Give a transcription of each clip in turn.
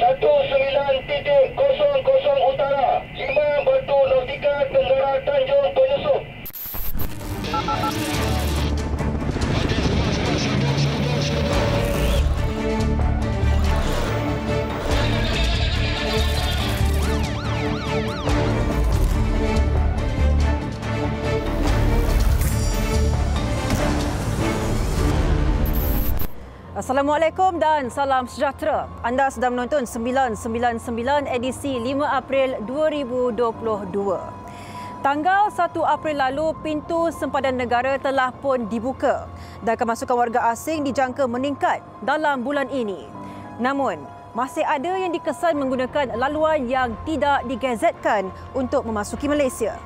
19.00 Utara, 5 Batu Nautika Tenggara Tanjung Penyusup. Assalamualaikum dan salam sejahtera. Anda sedang menonton 999 edisi 5 April 2022. Tanggal 1 April lalu, pintu sempadan negara telah pun dibuka dan kemasukan warga asing dijangka meningkat dalam bulan ini. Namun, masih ada yang dikesan menggunakan laluan yang tidak digazetkan untuk memasuki Malaysia.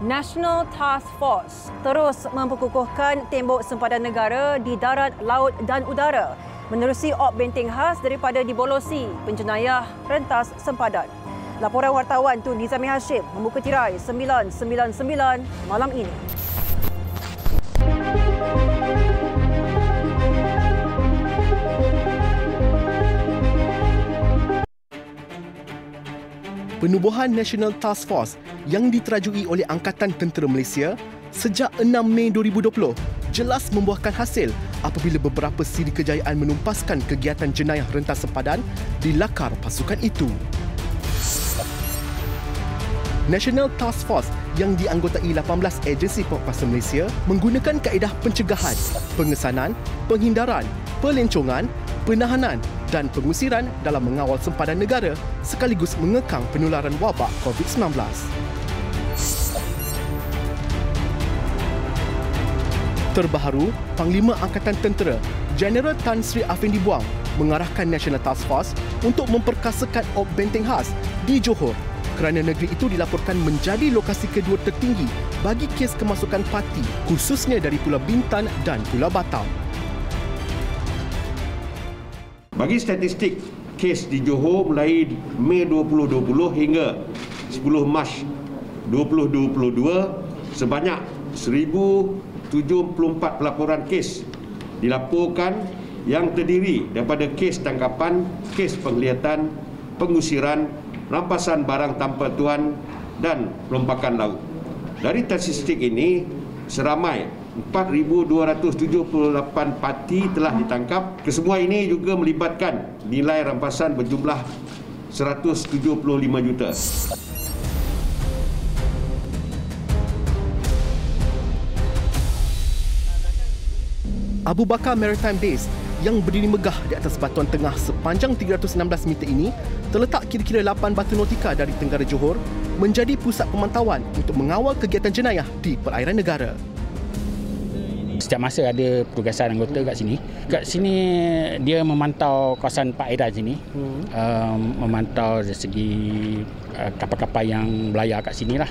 National Task Force terus memperkukuhkan tembok sempadan negara di darat, laut dan udara menerusi op benteng khas daripada dibolosi penjenayah rentas sempadan. Laporan wartawan Tun Nizami Hashim membuka tirai 999 malam ini. Penubuhan National Task Force yang diterajui oleh Angkatan Tentera Malaysia sejak 6 Mei 2020 jelas membuahkan hasil apabila beberapa siri kejayaan menumpaskan kegiatan jenayah rentas sempadan di lakar pasukan itu. National Task Force yang dianggotai 18 agensi penguasa Malaysia menggunakan kaedah pencegahan, pengesanan, penghindaran, pelencongan, penahanan dan pengusiran dalam mengawal sempadan negara sekaligus mengekang penularan wabak COVID-19. Terbaharu, Panglima Angkatan Tentera Jeneral Tan Sri Afendy Buang mengarahkan National Task Force untuk memperkasakan op benteng khas di Johor kerana negeri itu dilaporkan menjadi lokasi kedua tertinggi bagi kes kemasukan parti khususnya dari Pulau Bintan dan Pulau Batam. Bagi statistik kes di Johor mulai Mei 2020 hingga 10 Mac 2022, sebanyak 1,074 pelaporan kes dilaporkan yang terdiri daripada kes tangkapan, kes penglihatan, pengusiran, rampasan barang tanpa tuan dan perompakan laut. Dari statistik ini, seramai 4,278 parti telah ditangkap. Kesemua ini juga melibatkan nilai rampasan berjumlah 175 juta. Abu Bakar Maritime Base yang berdiri megah di atas batuan tengah sepanjang 316 meter ini terletak kira-kira 8 batu nautika dari tenggara Johor menjadi pusat pemantauan untuk mengawal kegiatan jenayah di perairan negara. Setiap masa ada pertugasan anggota kat sini. Kat sini dia memantau kawasan perairan sini. Memantau dari segi kapal-kapal yang belayar kat sini lah.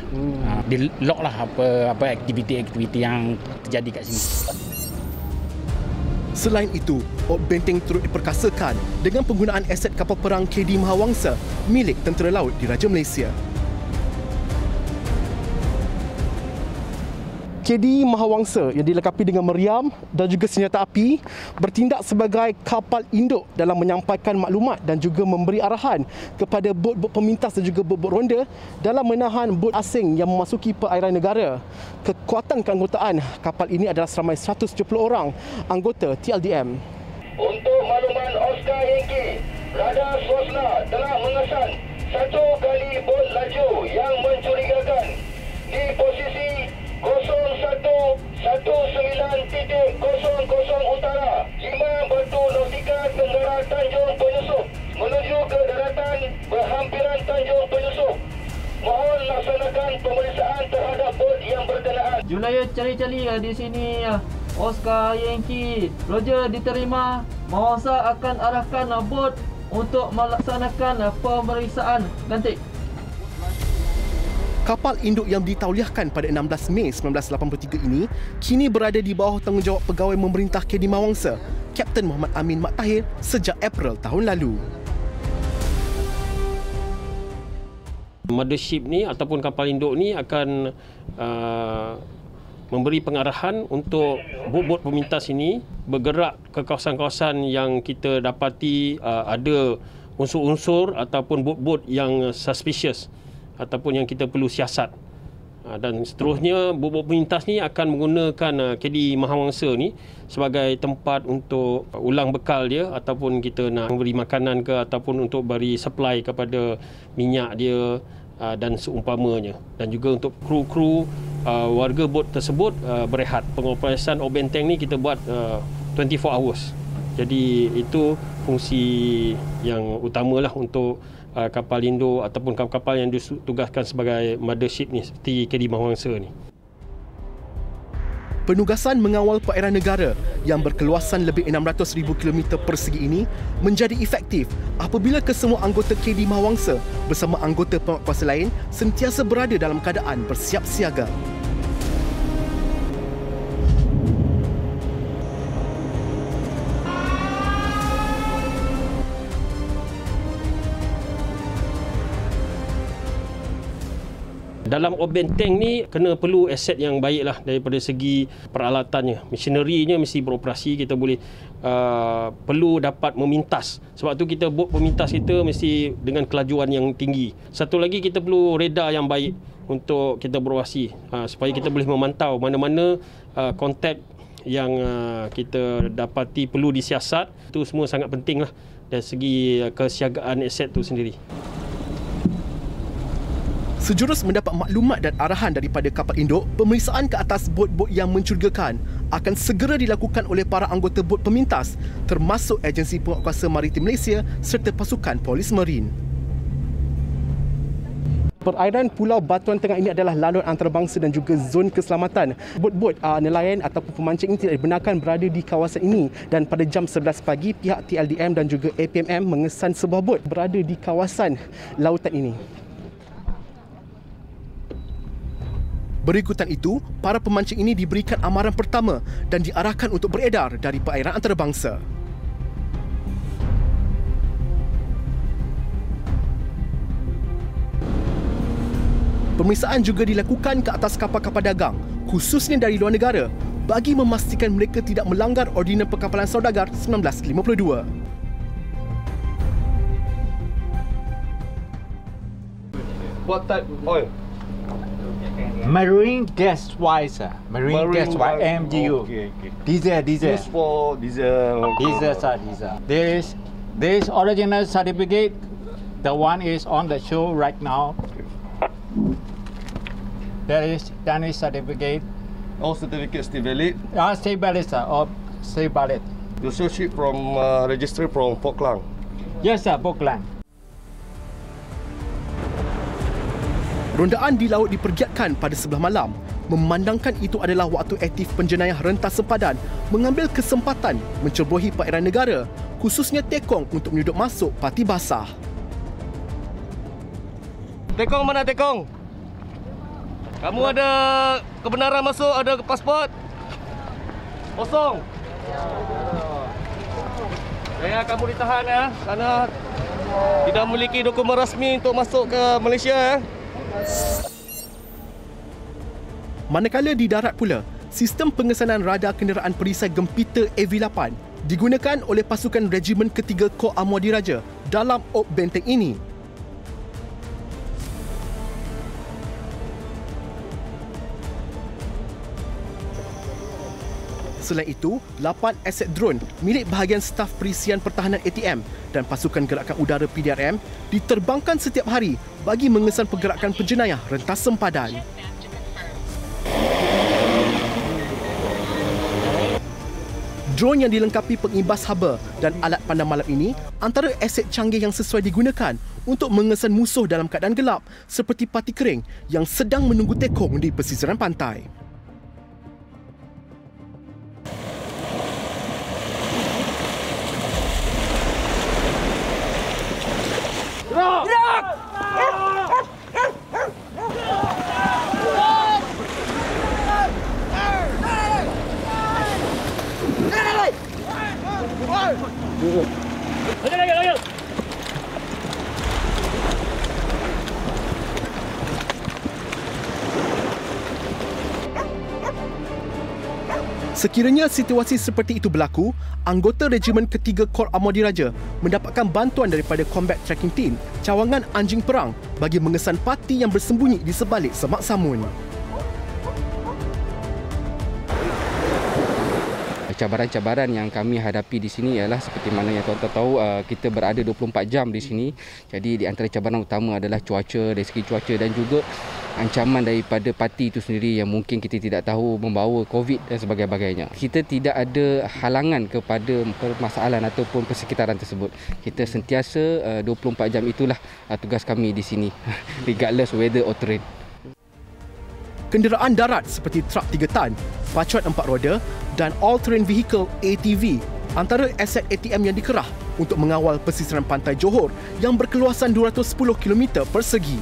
Dia log lah apa aktiviti-aktiviti yang terjadi kat sini. Selain itu, op benteng turut diperkasakan dengan penggunaan aset kapal perang KD Mahawangsa milik Tentera Laut Diraja Malaysia. KD Mahawangsa yang dilengkapi dengan meriam dan juga senjata api bertindak sebagai kapal induk dalam menyampaikan maklumat dan juga memberi arahan kepada bot-bot pemintas dan juga bot-bot ronda dalam menahan bot asing yang memasuki perairan negara. Kekuatan keanggotaan kapal ini adalah seramai 170 orang anggota TLDM. Untuk makluman Oscar Yankee, radar swasna telah mengesan satu kali bot laju yang mencurigakan di posisi 0119.00 Utara, 5 Batu Nautika Tenggara Tanjung Penyusup menuju ke daratan berhampiran Tanjung Penyusup. Mohon laksanakan pemeriksaan terhadap bot yang berkenaan. Julaya cari-cari di sini Oscar Yankee. Roger diterima. Mahawangsa akan arahkan bot untuk melaksanakan pemeriksaan nanti. Kapal induk yang ditauliahkan pada 16 Mei 1983 ini kini berada di bawah tanggungjawab pegawai memerintah KD Mahawangsa, Kapten Muhammad Amin Mat Tahir sejak April tahun lalu. Mothership ni ataupun kapal induk ni akan memberi pengarahan untuk bot-bot pemintas ini bergerak ke kawasan-kawasan yang kita dapati ada unsur-unsur ataupun bot-bot yang suspicious ataupun yang kita perlu siasat. Dan seterusnya bot-bot pemintas ni akan menggunakan KD Mahawangsa ni sebagai tempat untuk ulang bekal dia, ataupun kita nak beri makanan ke, ataupun untuk beri supply kepada minyak dia dan seumpamanya. Dan juga untuk kru-kru warga bot tersebut berehat. Pengoperasian Obenteng ni kita buat 24 hours. Jadi itu fungsi yang utamalah untuk kapal induk ataupun kapal-kapal yang ditugaskan sebagai mothership ni, seperti KD Mahawangsa ni. Penugasan mengawal perairan negara yang berkeluasan lebih 600,000 km persegi ini menjadi efektif apabila kesemua anggota KD Mahawangsa bersama anggota penguatkuasa lain sentiasa berada dalam keadaan bersiap siaga. Dalam Obenteng ni kena perlu aset yang baik lah daripada segi peralatannya. Machinery-nya mesti beroperasi, kita boleh perlu dapat memintas. Sebab tu kita bot pemintas kita mesti dengan kelajuan yang tinggi. Satu lagi kita perlu radar yang baik untuk kita beroperasi supaya kita boleh memantau mana-mana kontak yang kita dapati perlu disiasat. Itu semua sangat penting lah dari segi kesiagaan aset tu sendiri. Sejurus mendapat maklumat dan arahan daripada kapal induk, pemeriksaan ke atas bot-bot yang mencurigakan akan segera dilakukan oleh para anggota bot pemintas termasuk Agensi Penguatkuasa Maritim Malaysia serta pasukan Polis Marin. Perairan Pulau Batuan Tengah ini adalah laluan antarabangsa dan juga zon keselamatan. Bot-bot nelayan ataupun pemancing ini tidak dibenarkan berada di kawasan ini, dan pada jam 11 pagi pihak TLDM dan juga APMM mengesan sebuah bot berada di kawasan lautan ini. Berikutan itu, para pemancing ini diberikan amaran pertama dan diarahkan untuk beredar dari perairan antarabangsa. Pemeriksaan juga dilakukan ke atas kapal-kapal dagang, khususnya dari luar negara, bagi memastikan mereka tidak melanggar Ordinan Perkapalan Saudagar 1952. What type oil? Marine gas wise, marine gas wise, MGU. Okay. Diesel. Used for diesel. Diesel, diesel. There is original certificate. The one is on the show right now. There is Danish certificate. All certificates still valid. Still valid, sir. Still valid. The show ship from registered from Port Klang. Yes, sir. Port Klang. Rondaan di laut dipergiatkan pada sebelah malam, memandangkan itu adalah waktu aktif penjenayah rentas sempadan mengambil kesempatan mencerobohi perairan negara, khususnya tekong untuk menyudut masuk parti basah. Tekong mana tekong? Kamu ada kebenaran masuk, ada pasport? Kosong. Ya, kamu ditahan ya, kerana tidak memiliki dokumen rasmi untuk masuk ke Malaysia ya. Manakala di darat pula, sistem pengesanan radar kenderaan perisai gempita AV8 digunakan oleh pasukan Regimen Ketiga Kor Amor Diraja dalam Op Benteng ini. Selain itu, 8 aset drone milik bahagian staf Perisian Pertahanan ATM dan pasukan gerakan udara PDRM diterbangkan setiap hari bagi mengesan pergerakan penjenayah rentas sempadan. Drone yang dilengkapi pengimbas haba dan alat pandang malam ini antara aset canggih yang sesuai digunakan untuk mengesan musuh dalam keadaan gelap seperti parti kering yang sedang menunggu tekong di pesisiran pantai. Sekiranya situasi seperti itu berlaku, anggota Regimen Ketiga Kor Amor Diraja mendapatkan bantuan daripada Combat Tracking Team cawangan anjing perang bagi mengesan parti yang bersembunyi di sebalik Semak Samun. Cabaran-cabaran yang kami hadapi di sini ialah seperti mana yang tuan-tuan tahu, kita berada 24 jam di sini. Jadi di antara cabaran utama adalah cuaca, dari segi cuaca dan juga ancaman daripada parti itu sendiri yang mungkin kita tidak tahu membawa COVID dan sebagainya. Kita tidak ada halangan kepada permasalahan ataupun persekitaran tersebut. Kita sentiasa 24 jam itulah tugas kami di sini regardless weather or terrain. Kenderaan darat seperti truk 3 tan, pacuan 4 roda dan all-terrain vehicle ATV antara aset ATM yang dikerah untuk mengawal pesisiran pantai Johor yang berkeluasan 210 km persegi.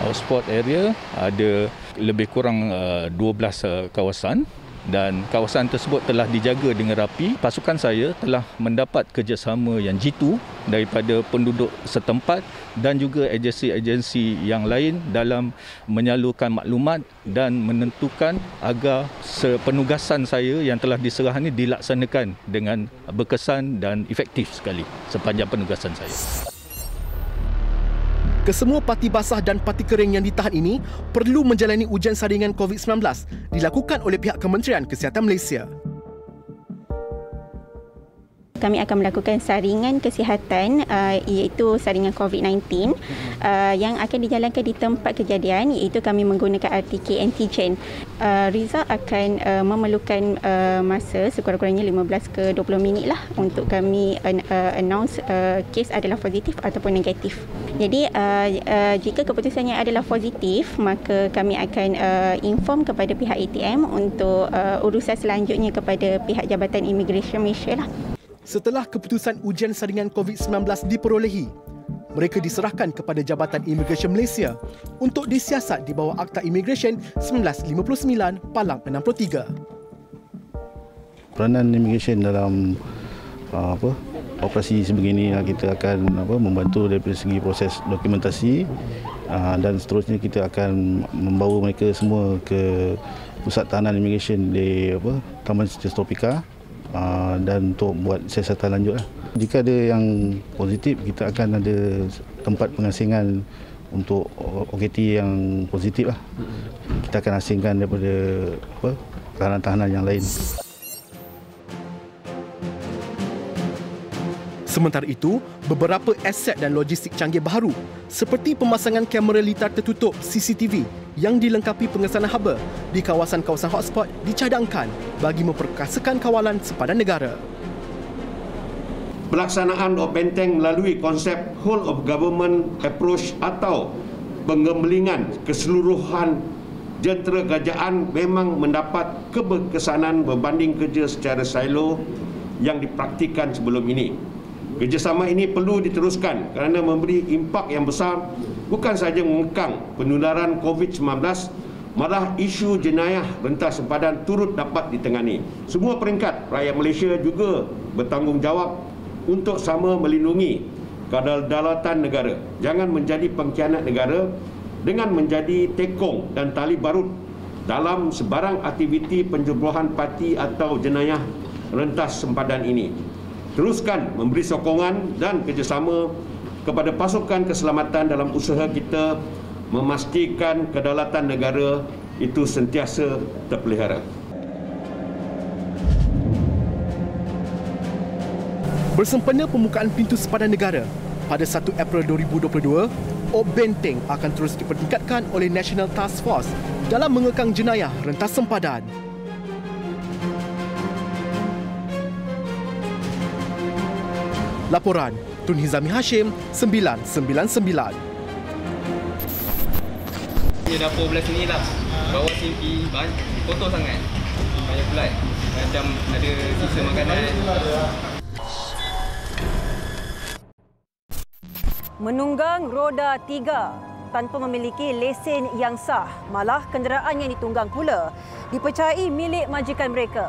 Hotspot area ada lebih kurang 12 kawasan dan kawasan tersebut telah dijaga dengan rapi. Pasukan saya telah mendapat kerjasama yang jitu daripada penduduk setempat dan juga agensi-agensi yang lain dalam menyalurkan maklumat dan menentukan agar penugasan saya yang telah diserah ini dilaksanakan dengan berkesan dan efektif sekali sepanjang penugasan saya. Kesemua parti basah dan parti kering yang ditahan ini perlu menjalani ujian saringan COVID-19 dilakukan oleh pihak Kementerian Kesihatan Malaysia. Kami akan melakukan saringan kesihatan iaitu saringan COVID-19 yang akan dijalankan di tempat kejadian, iaitu kami menggunakan RTK antigen. Result akan memerlukan masa sekurang-kurangnya 15 ke 20 minit lah untuk kami announce kes adalah positif ataupun negatif. Jadi jika keputusannya adalah positif, maka kami akan inform kepada pihak ATM untuk urusan selanjutnya kepada pihak Jabatan Imigresen Malaysia lah. Setelah keputusan ujian saringan COVID-19 diperolehi, mereka diserahkan kepada Jabatan Imigresen Malaysia untuk disiasat di bawah Akta Imigresen 1959 Palang 63. Peranan imigresen dalam operasi sebegini, kita akan membantu dari segi proses dokumentasi dan seterusnya kita akan membawa mereka semua ke pusat tahanan imigresen di Taman Siti Tropika dan untuk buat siasatan lanjut. Jika ada yang positif, kita akan ada tempat pengasingan untuk OKT yang positif lah. Kita akan asingkan daripada tahanan-tahanan yang lain. Sementara itu, beberapa aset dan logistik canggih baharu seperti pemasangan kamera litar tertutup CCTV yang dilengkapi pengesanan haba di kawasan-kawasan hotspot dicadangkan bagi memperkasakan kawalan sepadan negara. Pelaksanaan of benteng melalui konsep whole of government approach atau pengembelingan keseluruhan jentera kerajaan memang mendapat keberkesanan berbanding kerja secara silo yang dipraktikkan sebelum ini. Kerjasama ini perlu diteruskan kerana memberi impak yang besar, bukan sahaja mengekang penularan COVID-19, malah isu jenayah rentas sempadan turut dapat ditangani. Semua peringkat rakyat Malaysia juga bertanggungjawab untuk sama melindungi kedaulatan negara. Jangan menjadi pengkhianat negara dengan menjadi tekong dan tali barut dalam sebarang aktiviti penjeblohan parti atau jenayah rentas sempadan ini. Teruskan memberi sokongan dan kerjasama kepada pasukan keselamatan dalam usaha kita memastikan kedaulatan negara itu sentiasa terpelihara. Bersempena pembukaan pintu sepadan negara pada 1 April 2022, Op Benteng akan terus dipertingkatkan oleh National Task Force dalam mengekang jenayah rentas sempadan. Laporan Tun Hizami Hashim, 999. Ini dapur belah sini lah. Bawah sini kotor sangat. Banyak pelat. Macam ada sisa makanan. Menunggang roda 3 tanpa memiliki lesen yang sah, malah kenderaan yang ditunggang pula dipercayai milik majikan mereka.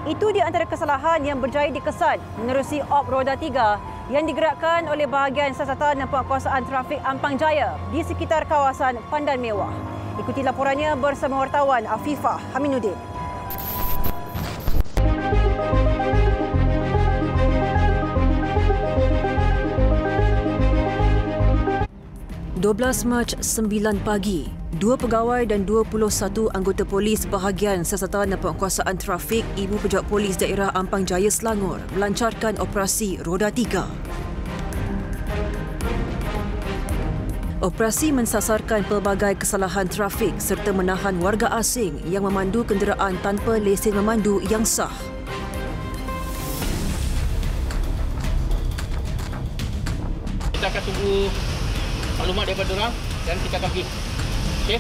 Itu di antara kesalahan yang berjaya dikesan menerusi Op Roda 3 yang digerakkan oleh bahagian siasatan dan penguasaan trafik Ampang Jaya di sekitar kawasan Pandan Mewah. Ikuti laporannya bersama wartawan Afifah Haminuddin. 12 Mac 9 pagi, 2 pegawai dan 21 anggota polis bahagian Siasatan dan Penguasaan Trafik Ibu Pejabat Polis Daerah Ampang Jaya Selangor melancarkan operasi Roda 3. Operasi mensasarkan pelbagai kesalahan trafik serta menahan warga asing yang memandu kenderaan tanpa lesen memandu yang sah. Kita akan tunggu maklumat daripada orang dan kita akan pergi. Okey.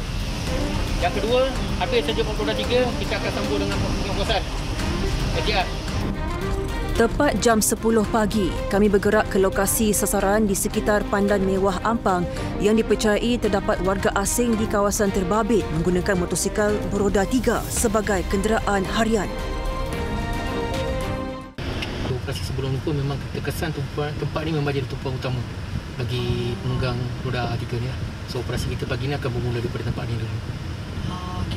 Yang kedua, habis saja Roda 3, kita akan sambung dengan penguasaan. SDR. Tepat jam 10 pagi, kami bergerak ke lokasi sasaran di sekitar Pandan Mewah Ampang yang dipercayai terdapat warga asing di kawasan terbabit menggunakan motosikal beroda 3 sebagai kenderaan harian. Operasi sebelum itu memang terkesan tempat ini memang jadi tumpuan utama bagi penunggang roda 3 ni. So operasi kita pagi ni akan bermula daripada tempat ni dulu.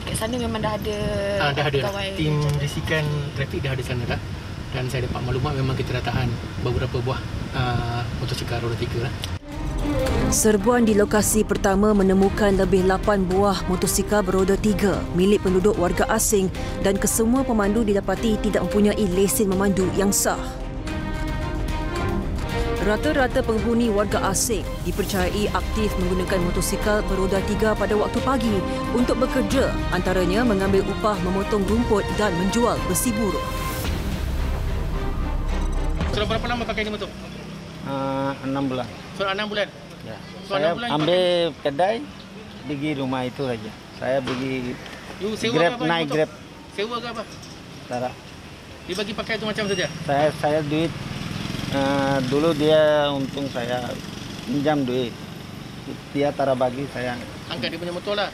Kat sana memang dah ada dah ada pegawai. Tim risikan trafik dah ada sana dah. Dan saya dapat maklumat memang kita dah tahan beberapa buah motosikal roda 3 lah. Serbuan di lokasi pertama menemukan lebih 8 buah motosikal beroda 3 milik penduduk warga asing dan kesemua pemandu didapati tidak mempunyai lesen memandu yang sah. Rata-rata penghuni warga asing dipercayai aktif menggunakan motosikal beroda 3 pada waktu pagi untuk bekerja, antaranya mengambil upah memotong rumput dan menjual besi buruh. Sudah berapa lama pakai ini motor? 6 bulan. Sudah 6 bulan? Ya. So, Saya 6 bulan ambil kedai, pergi rumah itu saja. Saya pergi Grab, naik Grab. Sewa ke apa? Tak. Dia bagi pakai itu macam saja? Saya duit. Dulu dia untung saya pinjam duit. Dia tara bagi saya. Angkat dia punya motor lah.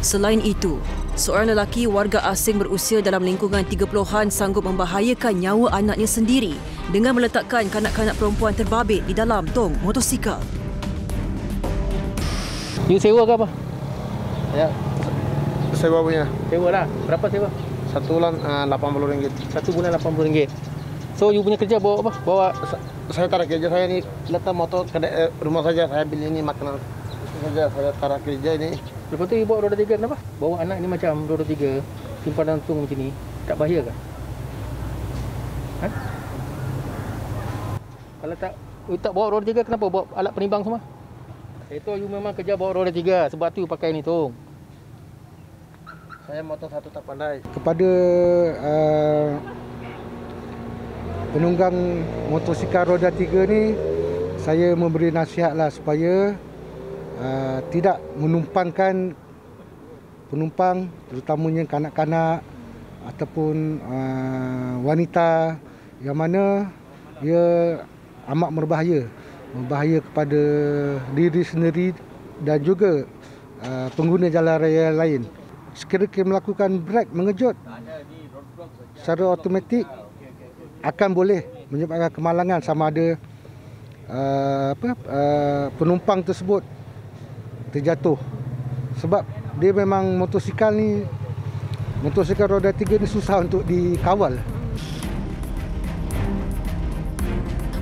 Selain itu, seorang lelaki warga asing berusia dalam lingkungan 30-an sanggup membahayakan nyawa anaknya sendiri dengan meletakkan kanak-kanak perempuan terbabit di dalam tong motosikal. You sewa ke apa? Ya, sewa punya. Sewa lah. Berapa sewa? 1 bulan RM80. 1 bulan RM80. So you punya kerja bawa apa? Bawa saya taruh kerja saya ni letak motor kedai rumah saja. Saya beli ini makanan saja. Saya taruh kerja ini. Lepas tu you bawa roda 3 kenapa? Bawa anak ni macam roda 3, simpanan tung macam ni. Tak bahaya ke? Ha? Kalau you tak bawa roda 3, kenapa bawa alat penimbang semua? Itu you memang kerja bawa roda 3, sebab tu you pakai ni tung. Saya motor satu tak pandai. Kepada penunggang motosikal roda 3 ni, saya memberi nasihatlah supaya tidak menumpangkan penumpang, terutamanya kanak-kanak ataupun wanita yang mana ia amat berbahaya kepada diri sendiri dan juga pengguna jalan raya lain. Sekiranya melakukan brek mengejut secara automatik akan boleh menyebabkan kemalangan sama ada penumpang tersebut terjatuh. Sebab dia memang motosikal roda 3 ni susah untuk dikawal.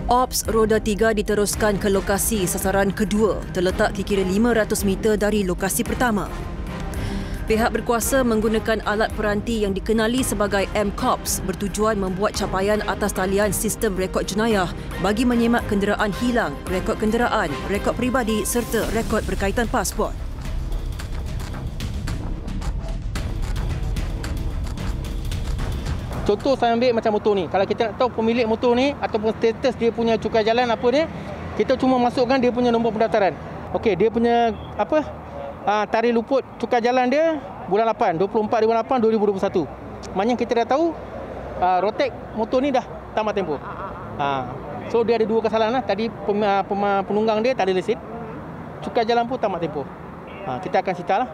Ops Roda 3 diteruskan ke lokasi sasaran kedua terletak kira-kira 500 meter dari lokasi pertama. Pihak berkuasa menggunakan alat peranti yang dikenali sebagai M-Corps bertujuan membuat capaian atas talian sistem rekod jenayah bagi menyemak kenderaan hilang, rekod kenderaan, rekod peribadi serta rekod berkaitan pasport. Contoh saya ambil macam motor ni. Kalau kita nak tahu pemilik motor ni ataupun status dia punya cukai jalan apa dia, kita cuma masukkan dia punya nombor pendaftaran. Okey, dia punya tarikh luput cukai jalan dia bulan 8, 24 bulan 8 2021. Maknanya kita dah tahu rotek motor ni dah tamat tempoh. So dia ada 2 kesalahan lah. Tadi penunggang dia tak ada lesen. Cukai jalan pun tamat tempoh. Kita akan sita lah.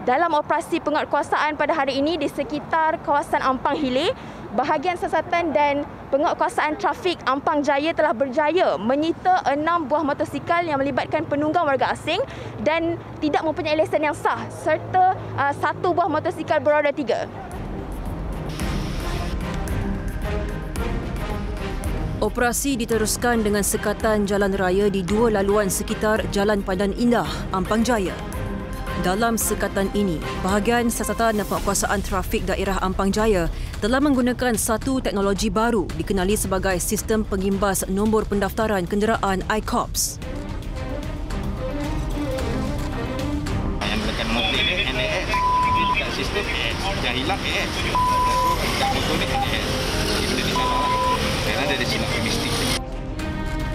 Dalam operasi penguatkuasaan pada hari ini di sekitar kawasan Ampang Hilir, bahagian siasatan dan penguatkuasaan trafik Ampang Jaya telah berjaya menyita 6 buah motosikal yang melibatkan penunggang warga asing dan tidak mempunyai lesen yang sah serta 1 buah motosikal beroda 3. Operasi diteruskan dengan sekatan jalan raya di 2 laluan sekitar Jalan Pandan Indah, Ampang Jaya. Dalam sekatan ini, bahagian siasatan dan penguatkuasaan trafik daerah Ampang Jaya telah menggunakan satu teknologi baru dikenali sebagai Sistem Pengimbas Nombor Pendaftaran Kenderaan ICOPS. Yang menggunakan motor ini NAS, dia sistem yang hilang AS. Dan motor ini NAS. Dia di sana lah. Kerana dia ada silap logistik.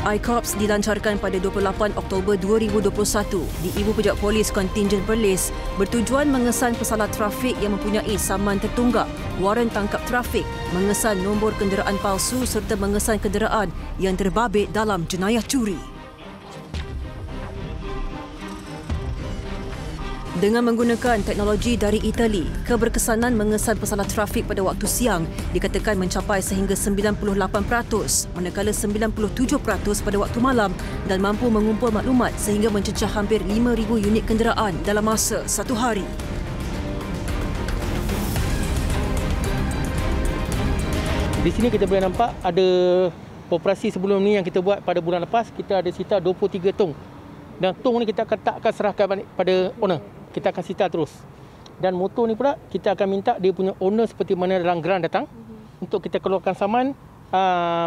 ICOPS dilancarkan pada 28 Oktober 2021 di Ibu Pejak Polis Kontingen Perlis bertujuan mengesan pesalah trafik yang mempunyai saman tertunggak, waran tangkap trafik, mengesan nombor kenderaan palsu serta mengesan kenderaan yang terbabit dalam jenayah curi. Dengan menggunakan teknologi dari Itali, keberkesanan mengesan pesalah trafik pada waktu siang dikatakan mencapai sehingga 98%, manakala 97% pada waktu malam dan mampu mengumpul maklumat sehingga mencecah hampir 5,000 unit kenderaan dalam masa satu hari. Di sini kita boleh nampak ada operasi sebelum ni yang kita buat pada bulan lepas, kita ada sita 23 tong. Dan tong ni kita akan serahkan balik pada owner. Kita akan sita terus. Dan motor ni pula kita akan minta dia punya owner seperti mana dalam geran datang untuk kita keluarkan saman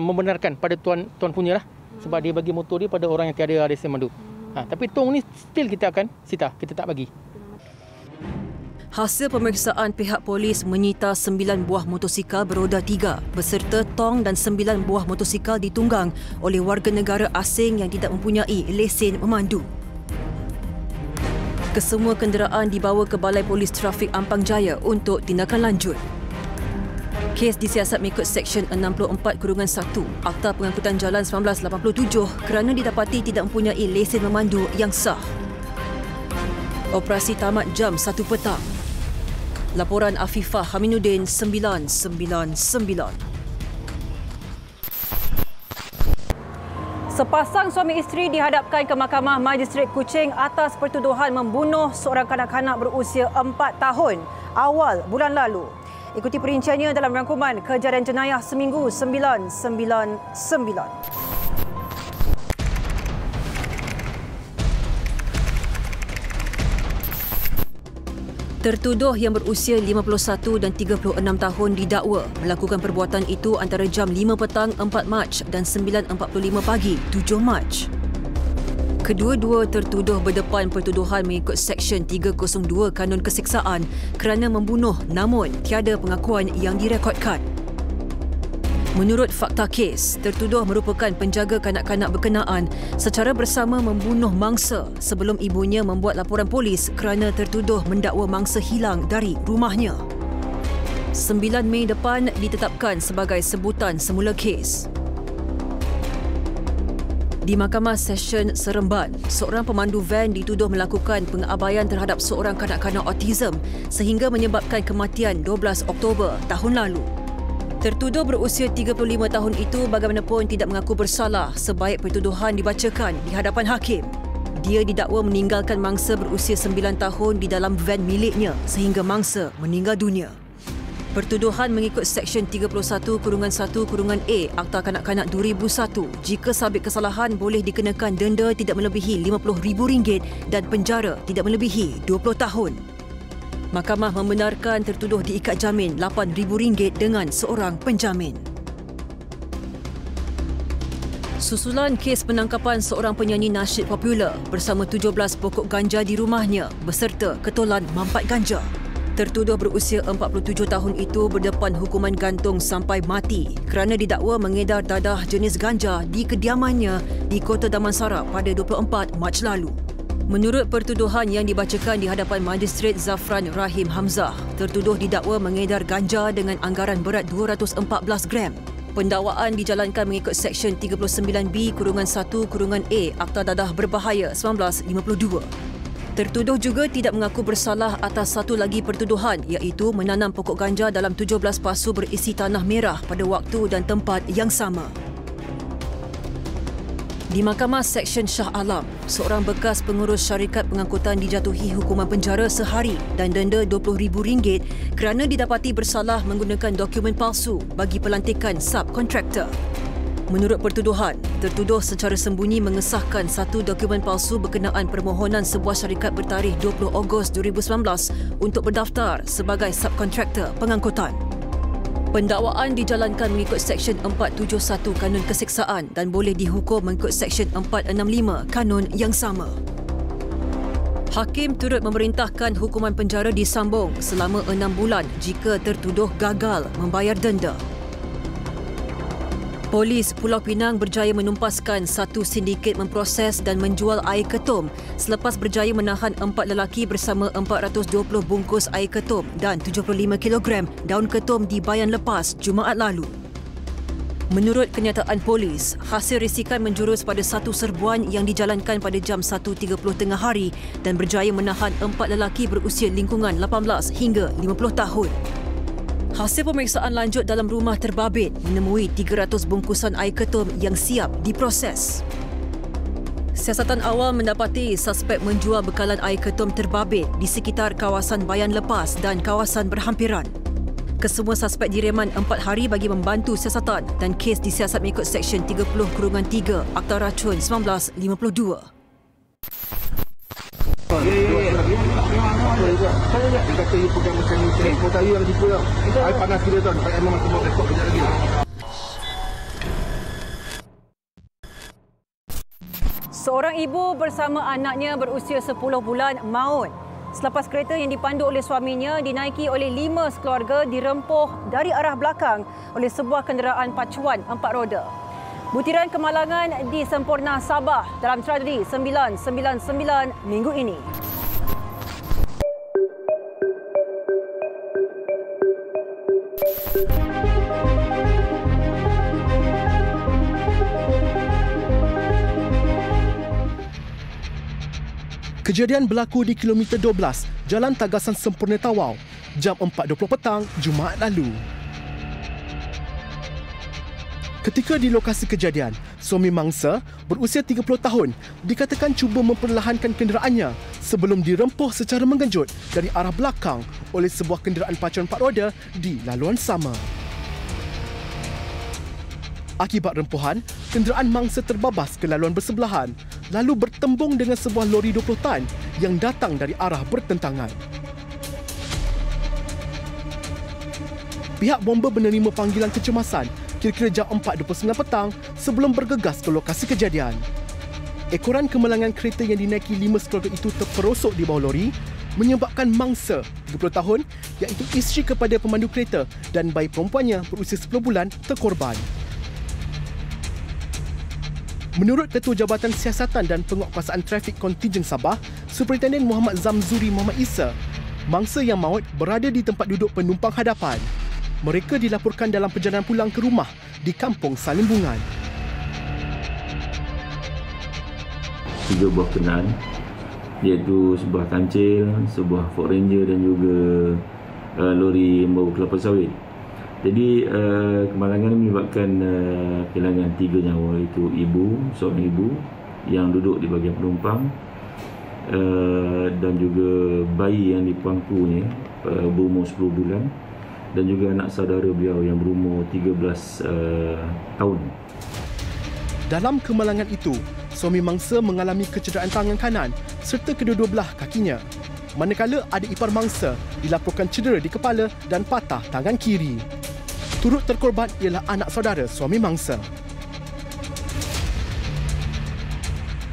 membenarkan pada tuan punya lah. Sebab dia bagi motor dia pada orang yang tiada lesen mandu. Tapi tong ni still kita akan sita, kita tak bagi. Hasil pemeriksaan pihak polis menyita 9 buah motosikal beroda 3 beserta tong dan 9 buah motosikal ditunggang oleh warga negara asing yang tidak mempunyai lesen memandu. Kesemua kenderaan dibawa ke Balai Polis Trafik Ampang Jaya untuk tindakan lanjut. Kes disiasat mengikut Seksyen 64/1 Akta Pengangkutan Jalan 1987 kerana didapati tidak mempunyai lesen memandu yang sah. Operasi tamat jam 1 petang. Laporan Afifah Haminuddin 999. Sepasang suami isteri dihadapkan ke Mahkamah Magistrate Kuching atas pertuduhan membunuh seorang kanak-kanak berusia 4 tahun awal bulan lalu. Ikuti perinciannya dalam rangkuman Kejadian Jenayah Seminggu 999. Tertuduh yang berusia 51 dan 36 tahun didakwa melakukan perbuatan itu antara jam 5 petang 4 Mac dan 9.45 pagi 7 Mac. Kedua-dua tertuduh berdepan pertuduhan mengikut Seksyen 302 Kanun Keseksaan kerana membunuh namun tiada pengakuan yang direkodkan. Menurut fakta kes, tertuduh merupakan penjaga kanak-kanak berkenaan secara bersama membunuh mangsa sebelum ibunya membuat laporan polis kerana tertuduh mendakwa mangsa hilang dari rumahnya. 9 Mei depan ditetapkan sebagai sebutan semula kes. Di Mahkamah Session Seremban, seorang pemandu van dituduh melakukan pengabaian terhadap seorang kanak-kanak autism sehingga menyebabkan kematian 12 Oktober tahun lalu. Tertuduh berusia 35 tahun itu bagaimanapun tidak mengaku bersalah sebaik pertuduhan dibacakan di hadapan hakim. Dia didakwa meninggalkan mangsa berusia 9 tahun di dalam van miliknya sehingga mangsa meninggal dunia. Pertuduhan mengikut Seksyen 31/1/A Akta Kanak-Kanak 2001 jika sabit kesalahan boleh dikenakan denda tidak melebihi RM50,000 dan penjara tidak melebihi 20 tahun. Mahkamah membenarkan tertuduh diikat jamin RM8,000 dengan seorang penjamin. Susulan kes penangkapan seorang penyanyi nasyid popular bersama 17 pokok ganja di rumahnya beserta ketolan mampat ganja. Tertuduh berusia 47 tahun itu berdepan hukuman gantung sampai mati kerana didakwa mengedar dadah jenis ganja di kediamannya di Kota Damansara pada 24 Mac lalu. Menurut pertuduhan yang dibacakan di hadapan Magistrate Zafran Rahim Hamzah, tertuduh didakwa mengedar ganja dengan anggaran berat 214 gram. Pendakwaan dijalankan mengikut Seksyen 39B/1/A Akta Dadah Berbahaya 1952. Tertuduh juga tidak mengaku bersalah atas satu lagi pertuduhan iaitu menanam pokok ganja dalam 17 pasu berisi tanah merah pada waktu dan tempat yang sama. Di Mahkamah Seksyen Shah Alam, seorang bekas pengurus syarikat pengangkutan dijatuhi hukuman penjara sehari dan denda RM20,000 kerana didapati bersalah menggunakan dokumen palsu bagi pelantikan subkontraktor. Menurut pertuduhan, tertuduh secara sembunyi mengesahkan satu dokumen palsu berkenaan permohonan sebuah syarikat bertarikh 20 Ogos 2019 untuk berdaftar sebagai subkontraktor pengangkutan. Pendakwaan dijalankan mengikut Seksyen 471 Kanun Keseksaan dan boleh dihukum mengikut Seksyen 465 Kanun yang sama. Hakim turut memerintahkan hukuman penjara disambung selama 6 bulan jika tertuduh gagal membayar denda. Polis Pulau Pinang berjaya menumpaskan satu sindiket memproses dan menjual air ketum selepas berjaya menahan 4 lelaki bersama 420 bungkus air ketum dan 75 kg daun ketum di Bayan Lepas Jumaat lalu. Menurut kenyataan polis, hasil risikan menjurus pada satu serbuan yang dijalankan pada jam 1.30 tengah hari dan berjaya menahan 4 lelaki berusia lingkungan 18 hingga 50 tahun. Hasil pemeriksaan lanjut dalam rumah terbabit menemui 300 bungkusan air ketum yang siap diproses. Siasatan awal mendapati suspek menjual bekalan air ketum terbabit di sekitar kawasan Bayan Lepas dan kawasan berhampiran. Kesemua suspek direman 4 hari bagi membantu siasatan dan kes disiasat mengikut Seksyen 30/3 Akta Racun 1952. Dia kata you pegang macam ni, saya tahu yang tipu tau. Air panas gila tau, saya memang masih buat rekod kejap lagi. Seorang ibu bersama anaknya berusia 10 bulan maut selepas kereta yang dipandu oleh suaminya dinaiki oleh 5 sekeluarga dirempuh dari arah belakang oleh sebuah kenderaan pacuan 4 roda. Butiran kemalangan di Semporna, Sabah dalam tragedi 999 minggu ini. Kejadian berlaku di kilometer 12, Jalan Tagasan Semporna Tawau, jam 4.20 petang Jumaat lalu. Ketika di lokasi kejadian, suami mangsa berusia 30 tahun dikatakan cuba memperlahankan kenderaannya sebelum dirempuh secara mengejut dari arah belakang oleh sebuah kenderaan pacuan 4 roda di laluan sama. Akibat rempuhan, kenderaan mangsa terbabas ke laluan bersebelahan lalu bertembung dengan sebuah lori 20 tan yang datang dari arah bertentangan. Pihak bomba menerima panggilan kecemasan kira-kira jam 4.29 petang sebelum bergegas ke lokasi kejadian. Ekoran kemalangan kereta yang dinaiki 5 sekeluarga itu terperosok di bawah lori menyebabkan mangsa 30 tahun iaitu isteri kepada pemandu kereta dan bayi perempuannya berusia 10 bulan terkorban. Menurut Ketua Jabatan Siasatan dan Penguatkuasaan Trafik Kontingen Sabah, Superintenden Muhammad Zamzuri Muhammad Isa, mangsa yang maut berada di tempat duduk penumpang hadapan. Mereka dilaporkan dalam perjalanan pulang ke rumah di Kampung Salimbungan. 3 buah kenderaan iaitu sebuah kancil, sebuah Ford Ranger dan juga lori membawa kelapa sawit. Jadi kemalangan menyebabkan kehilangan 3 nyawa, iaitu seorang ibu yang duduk di bahagian penumpang dan juga bayi yang dipangkunya berumur 10 bulan dan juga anak saudara beliau yang berumur 13 tahun. Dalam kemalangan itu, suami mangsa mengalami kecederaan tangan kanan serta kedua-dua belah kakinya. Manakala adik ipar mangsa dilaporkan cedera di kepala dan patah tangan kiri. Turut terkorban ialah anak saudara suami mangsa.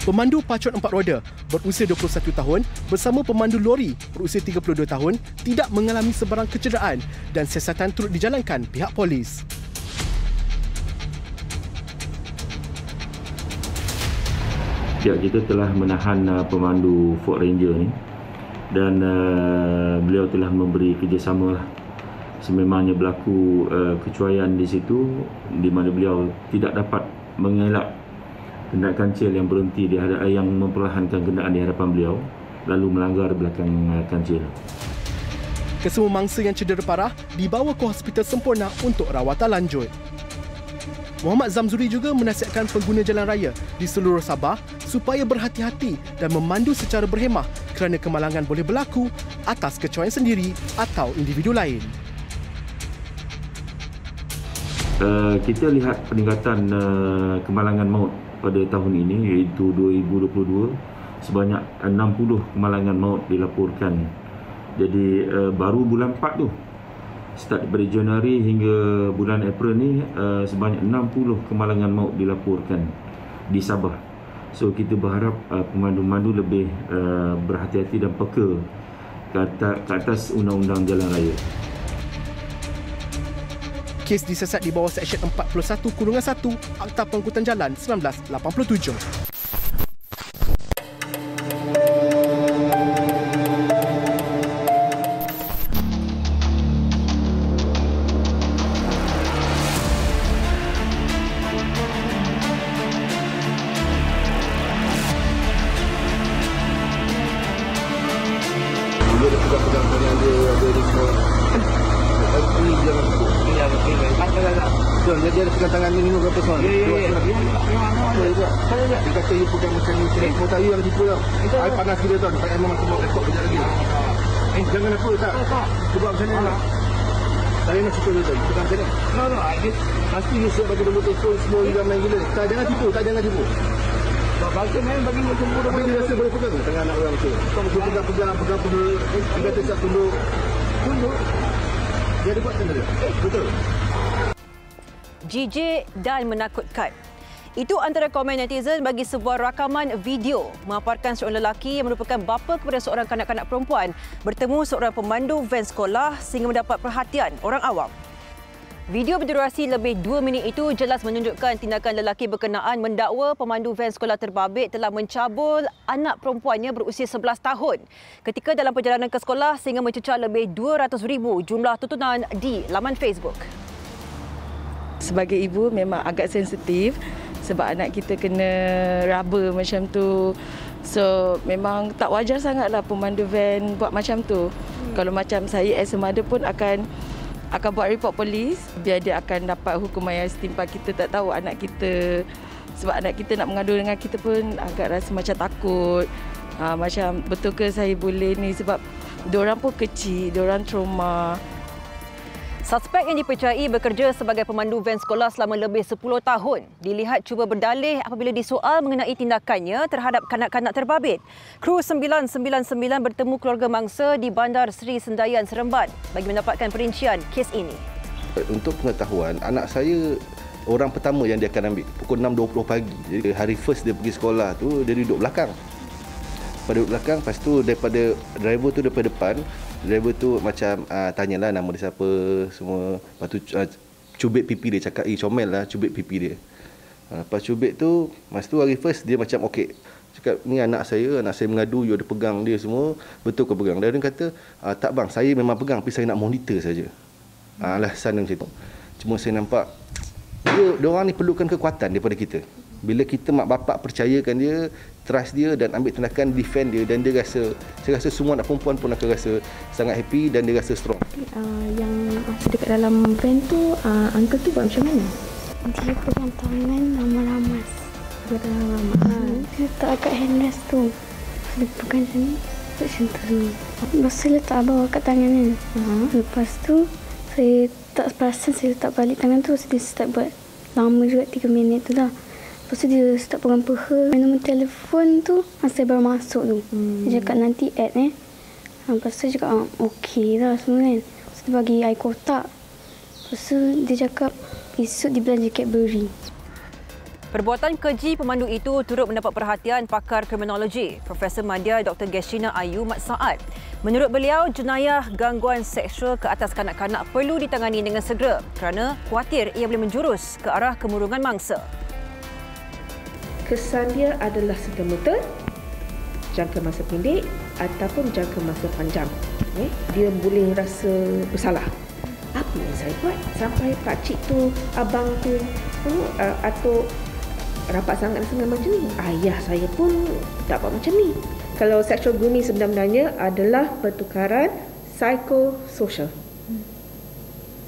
Pemandu pacuan 4 roda berusia 21 tahun bersama pemandu lori berusia 32 tahun tidak mengalami sebarang kecederaan dan siasatan turut dijalankan pihak polis. Pihak kita telah menahan pemandu Ford Ranger ni dan beliau telah memberi kerjasama sememangnya berlaku kecuaian di situ di mana beliau tidak dapat mengelak kenderaan kancil yang berhenti yang memperlahankan kenderaan di hadapan beliau. lalu melanggar belakang kancil. Kesemua mangsa yang cedera parah dibawa ke Hospital Sempurna untuk rawatan lanjut. Muhammad Zamzuri juga menasihatkan pengguna jalan raya di seluruh Sabah supaya berhati-hati dan memandu secara berhemah kerana kemalangan boleh berlaku atas kecuaian sendiri atau individu lain. Kita lihat peningkatan kemalangan maut pada tahun ini iaitu 2022 sebanyak 60 kemalangan maut dilaporkan. Jadi baru bulan 4 tu, start dari Januari hingga bulan April ni sebanyak 60 kemalangan maut dilaporkan di Sabah. So kita berharap pemandu-pemandu lebih berhati-hati dan peka ke atas undang-undang jalan raya. Kes disiasat di bawah Seksyen 41/1 Akta Pengangkutan Jalan 1987. Dia ada pegang-pegang yang dia ada ni semua. Ini jangan sebut. Ini yang betul. Dia ada pegang tangan ni berapa semua. Ya. Dia kata you pegang macam ni. Semua tahu yang tipu tau. Air panas gila tau. Saya memang masih buat rekod kejap lagi. Jangan apa tak. Sebab macam ni lah. Saya nak suka betul. Pegang macam ni. No. Pasti you siap bagi nombor telefon semua you dah main gila. Tak, jangan tipu. Bagi main bagi macam bodoh. Tapi dia rasa boleh pegang ke tengah anak orang tu. Kau mesti pegang dia kata siap tunduk. Dia ada buat macam dia. Betul. Jijik dan menakutkan. Itu antara komen netizen bagi sebuah rakaman video memaparkan seorang lelaki yang merupakan bapa kepada seorang kanak-kanak perempuan bertemu seorang pemandu van sekolah sehingga mendapat perhatian orang awam. Video berdurasi lebih 2 minit itu jelas menunjukkan tindakan lelaki berkenaan mendakwa pemandu van sekolah terbabit telah mencabul anak perempuannya berusia 11 tahun ketika dalam perjalanan ke sekolah sehingga mencecah lebih 200,000 jumlah tontonan di laman Facebook. Sebagai ibu memang agak sensitif sebab anak kita kena raba macam tu. So memang tak wajar sangatlah pemandu van buat macam tu. Kalau macam saya as a mother pun akan buat report polis biar dia akan dapat hukuman yang setimpal. Kita tak tahu anak kita, sebab anak kita nak mengadu dengan kita pun agak rasa macam takut. Macam betul ke saya boleh ni, sebab diorang pun kecil, diorang trauma. Suspek yang dipercayai bekerja sebagai pemandu van sekolah selama lebih 10 tahun dilihat cuba berdalih apabila disoal mengenai tindakannya terhadap kanak-kanak terbabit. Kru 999 bertemu keluarga mangsa di Bandar Seri Sendayan, Seremban bagi mendapatkan perincian kes ini. Untuk pengetahuan, anak saya orang pertama yang dia akan ambil pukul 6.20 pagi. Jadi hari first dia pergi sekolah tu dia duduk belakang. Pada duduk belakang, lepas tu daripada driver tu daripada depan, driver tu macam tanyalah nama dia siapa semua. Lepas tu cubit pipi dia, cakap comel lah cubit pipi dia. Lepas cubit tu, masa tu hari first dia macam okey. Cakap ni anak saya mengadu, you ada pegang dia semua, betul ke pegang? Dan dia kata, tak bang, saya memang pegang tapi saya nak monitor saja. Alasan macam tu. Cuma saya nampak dia orang ni perlukan kekuatan daripada kita. Bila kita mak bapak percayakan dia, trust dia dan ambil tindakan defend dia, dan dia rasa, saya rasa semua anak perempuan pun akan rasa sangat happy dan dia rasa strong. Yang masa dekat dalam van tu, uncle tu buat macam mana? Dia pegang tangan ramas-ramas. Pegang tangan ramas. Dia letak kat handrest tu. Dia pegang macam ni, macam tu. Lepas tu letak bawah kat tangan dia. Lepas tu, saya tak perasan, saya letak balik tangan tu. Dia start buat lama juga, 3 minit tu dah. Lepas tu dia start pegang peha. Nombor telefon tu saya baru masuk tu. Dia cakap nanti add Lepas tu dia cakap okey dah semua kan. Lepas tu dia bagi air kotak. Lepas tu dia cakap esok dia belanja Cadbury. Perbuatan keji pemandu itu turut mendapat perhatian pakar kriminologi Profesor Madya Dr. Geshina Ayu Mat Saad. Menurut beliau, jenayah gangguan seksual ke atas kanak-kanak perlu ditangani dengan segera kerana khuatir ia boleh menjurus ke arah kemurungan mangsa. Kesan dia adalah serta-merta, jangka masa pendek ataupun jangka masa panjang. Dia boleh rasa bersalah. Apa yang saya buat sampai pakcik tu, abang tu atau rapat sangat dengan macam ni. Ayah saya pun tak buat macam ni. Kalau sexual grooming sebenarnya adalah pertukaran psikososial.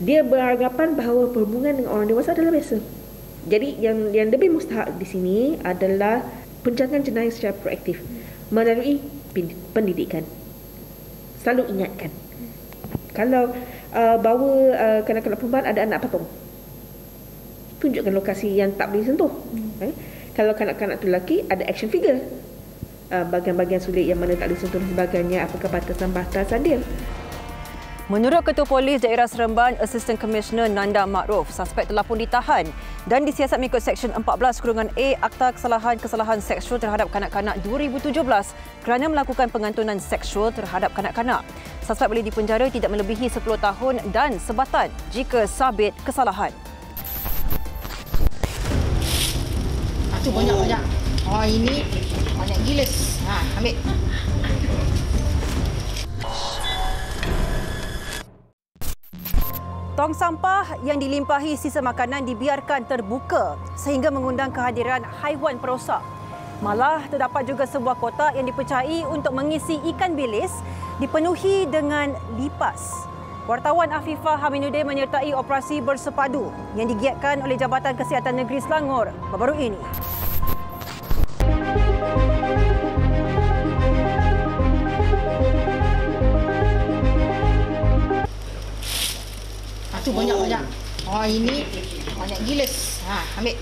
Dia beranggapan bahawa perhubungan dengan orang dewasa adalah biasa. Jadi yang lebih mustahak di sini adalah pencegahan jenayah secara proaktif melalui pendidikan. Selalu ingatkan. Kalau bawa kanak-kanak perempuan ada anak patung, tunjukkan lokasi yang tak boleh sentuh. Kalau kanak-kanak tu lelaki, ada action figure. Bahagian-bahagian sulit yang mana tak boleh sentuh dan sebagainya, apakah batasan-batasan dia. Menurut Ketua Polis Daerah Seremban, Assistant Commissioner Nanda Makruf, suspek telah pun ditahan dan disiasat mengikut Seksyen 14-A Akta Kesalahan Seksual terhadap Kanak-kanak 2017 kerana melakukan pengantunan seksual terhadap kanak-kanak. Suspek boleh dipenjara tidak melebihi 10 tahun dan sebatan jika sabit kesalahan. Tu banyak-banyak. Oh, ini banyak gila. Ambil. Tong sampah yang dilimpahi sisa makanan dibiarkan terbuka sehingga mengundang kehadiran haiwan perosak. Malah terdapat juga sebuah kotak yang dipercayai untuk mengisi ikan bilis dipenuhi dengan lipas. Wartawan Afifah Hamiduddin menyertai operasi bersepadu yang digiatkan oleh Jabatan Kesihatan Negeri Selangor baru-baru ini. Tu banyak-banyak. Oh, ini banyak gila. Ambil.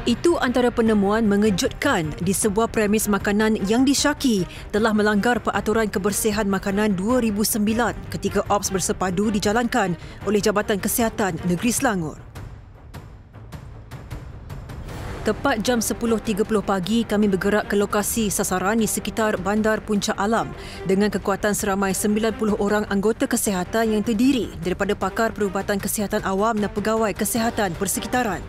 Itu antara penemuan mengejutkan di sebuah premis makanan yang disyaki telah melanggar peraturan kebersihan makanan 2009 ketika ops bersepadu dijalankan oleh Jabatan Kesihatan Negeri Selangor. Tepat jam 10.30 pagi, kami bergerak ke lokasi sasaran di sekitar Bandar Puncak Alam dengan kekuatan seramai 90 orang anggota kesihatan yang terdiri daripada pakar perubatan kesihatan awam dan pegawai kesihatan persekitaran.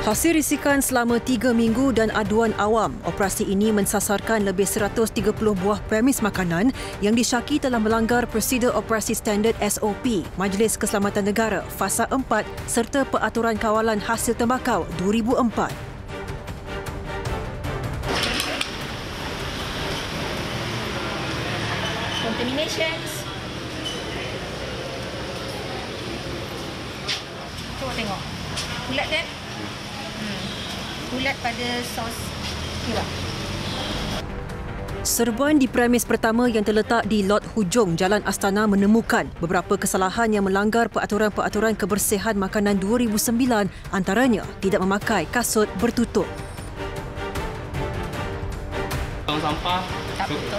Hasil risikan selama 3 minggu dan aduan awam, operasi ini mensasarkan lebih 130 buah premis makanan yang disyaki telah melanggar Prosedur Operasi Standard SOP Majlis Keselamatan Negara Fasa 4 serta Peraturan Kawalan Hasil Tembakau 2004. Contaminations. Cuba tengok. Bulat kan? Bulat pada sos tiba. Serbuan di premis pertama yang terletak di lot hujung Jalan Astana menemukan beberapa kesalahan yang melanggar peraturan-peraturan kebersihan makanan 2009, antaranya tidak memakai kasut bertutup. Tong sampah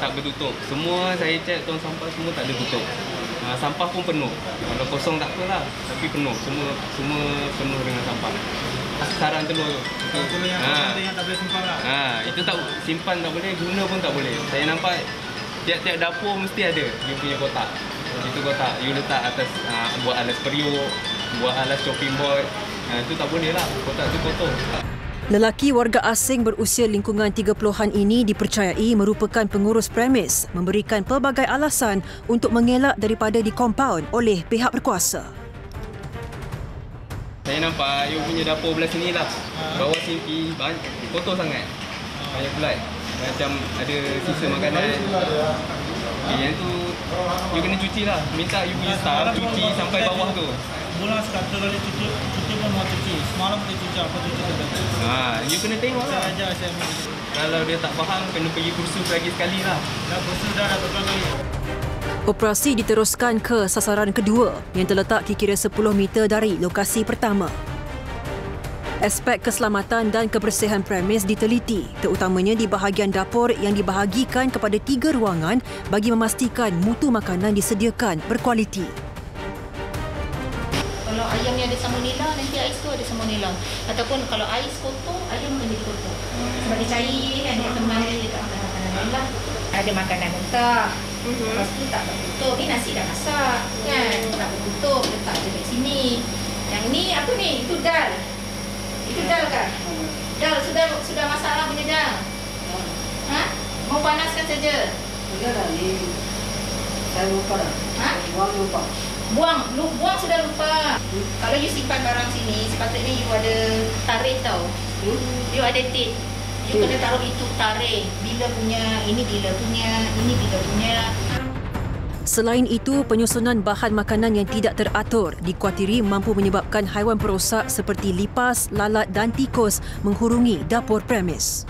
tak bertutup. Semua saya cek tong sampah semua tak ada tutup. Sampah pun penuh. Kalau kosong tak apalah, tapi penuh. Semua penuh dengan sampah. Sarang telur tu. Telur yang tak boleh simpan lah. Itu tak simpan tak boleh, guna pun tak boleh. Saya nampak tiap-tiap dapur mesti ada dia punya kotak. Itu kotak you letak atas buat alas periuk, buat alas chopping board. Itu tak boleh lah. Kotak tu kotor. Lelaki warga asing berusia lingkungan 30-an ini dipercayai merupakan pengurus premis, memberikan pelbagai alasan untuk mengelak daripada dikompaun oleh pihak berkuasa. Saya nampak you punya dapur belah sini lah. Bawah sini kotor sangat. Banyak bulat. Macam ada sisa makanan. Yang tu you kena cuci lah. Minta you punya staff cuci sampai bawah tu. Bulan sekali kali cuci pun mau cuci. Semalam dia cuci apa cuci tu. You kena tengok lah. Kalau dia tak faham, kena pergi kursus lagi sekali lah. Dah kursus dah berkali-kali. Operasi diteruskan ke sasaran kedua yang terletak kira-kira 10 meter dari lokasi pertama. Aspek keselamatan dan kebersihan premis diteliti, terutamanya di bahagian dapur yang dibahagikan kepada 3 ruangan bagi memastikan mutu makanan disediakan berkualiti. Kalau ayam ni ada salmonella, nanti ais tu ada salmonella. Ataupun kalau ais kotor, ayam akan jadi kotor. Sebab dia cair kan, dia kembali dekat makanan lah. Ada makanan mentah. Lepas tu tak bertutup. Ni nasi dah masak kan, tak bertutup, letak je kat sini. Yang ni apa ni? Itu dal. Itu dal kan? Dal sudah masak lah punya dal. Mau panaskan saja. Sudah dah ni. Saya lupa dah. Lupa. Buang sudah lupa. Kalau you simpan barang sini, sepatutnya you ada tarikh tau. You ada date. You kena taruh itu tarikh. Bila punya, ini bila punya, ini bila punya. Selain itu, penyusunan bahan makanan yang tidak teratur dikuatiri mampu menyebabkan haiwan perosak seperti lipas, lalat dan tikus menghurungi dapur premis.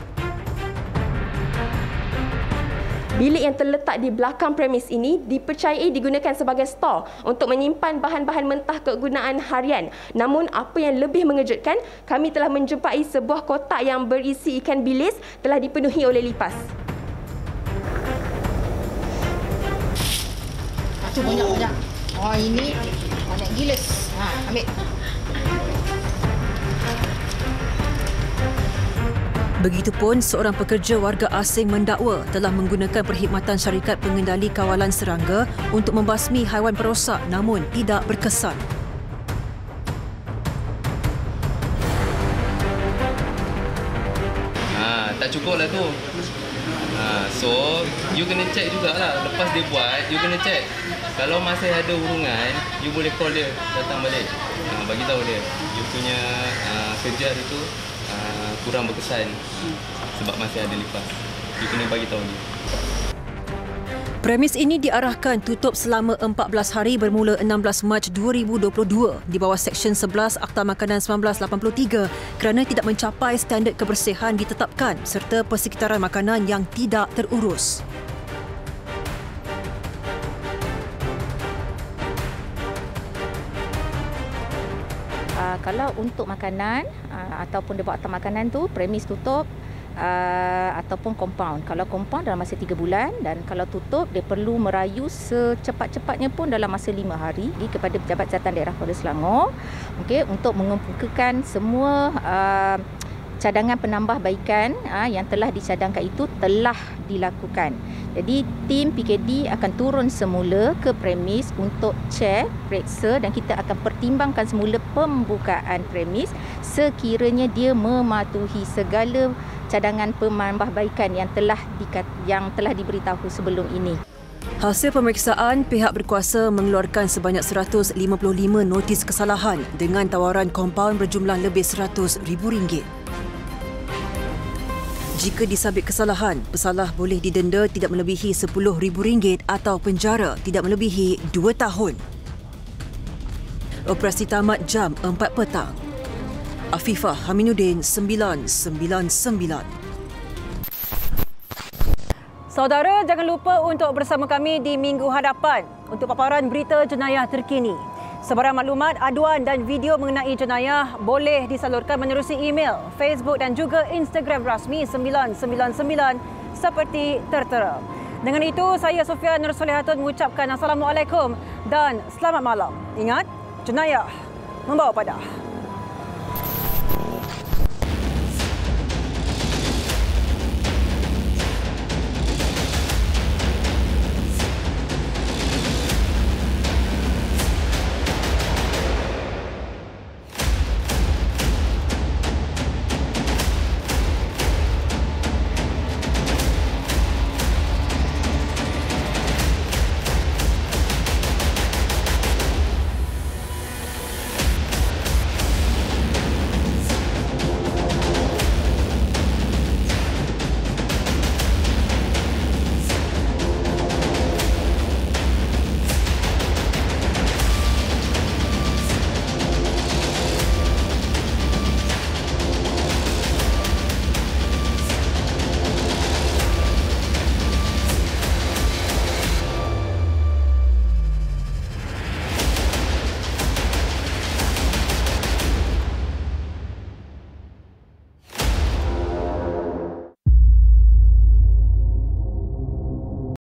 Bilik yang terletak di belakang premis ini dipercayai digunakan sebagai stor untuk menyimpan bahan-bahan mentah kegunaan harian. Namun apa yang lebih mengejutkan, kami telah menjumpai sebuah kotak yang berisi ikan bilis telah dipenuhi oleh lipas. Tu banyak-banyak. Oh ini banyak gila. Ambil. Begitupun seorang pekerja warga asing mendakwa telah menggunakan perkhidmatan syarikat pengendali kawalan serangga untuk membasmi haiwan perosak namun tidak berkesan. Tak cukup lah tu. So, you kena check jugalah. Lepas dia buat, you kena check. Kalau masih ada hurungan, you boleh call dia, datang balik. Bagi tahu dia, you punya kerja itu kurang berkesan sebab masih ada lipas. You kena bagi tahu dia. Premis ini diarahkan tutup selama 14 hari bermula 16 Mac 2022 di bawah Seksyen 11 Akta Makanan 1983 kerana tidak mencapai standard kebersihan ditetapkan serta persekitaran makanan yang tidak terurus. Kalau untuk makanan ataupun di bawah akta makanan tu premis tutup ataupun compound. Kalau compound dalam masa 3 bulan dan kalau tutup dia perlu merayu secepat-cepatnya pun dalam masa 5 hari kepada Pejabat Kesihatan Daerah Kuala Selangor untuk mengemukakan semua cadangan penambahbaikan yang telah dicadangkan itu telah dilakukan. Jadi tim PKD akan turun semula ke premis untuk cek, periksa dan kita akan pertimbangkan semula pembukaan premis sekiranya dia mematuhi segala cadangan penambahbaikan yang telah diberitahu sebelum ini. Hasil pemeriksaan, pihak berkuasa mengeluarkan sebanyak 155 notis kesalahan dengan tawaran kompaun berjumlah lebih RM100,000. Jika disabit kesalahan, pesalah boleh didenda tidak melebihi RM10,000 atau penjara tidak melebihi 2 tahun. Operasi tamat jam 4 petang. Afifah Haminuddin 999. Saudara, jangan lupa untuk bersama kami di minggu hadapan untuk paparan berita jenayah terkini. Sebarang maklumat, aduan dan video mengenai jenayah boleh disalurkan menerusi email, Facebook dan juga Instagram rasmi 999 seperti tertera. Dengan itu, saya Sofia Nur Solihatun mengucapkan Assalamualaikum dan selamat malam. Ingat, jenayah membawa padah.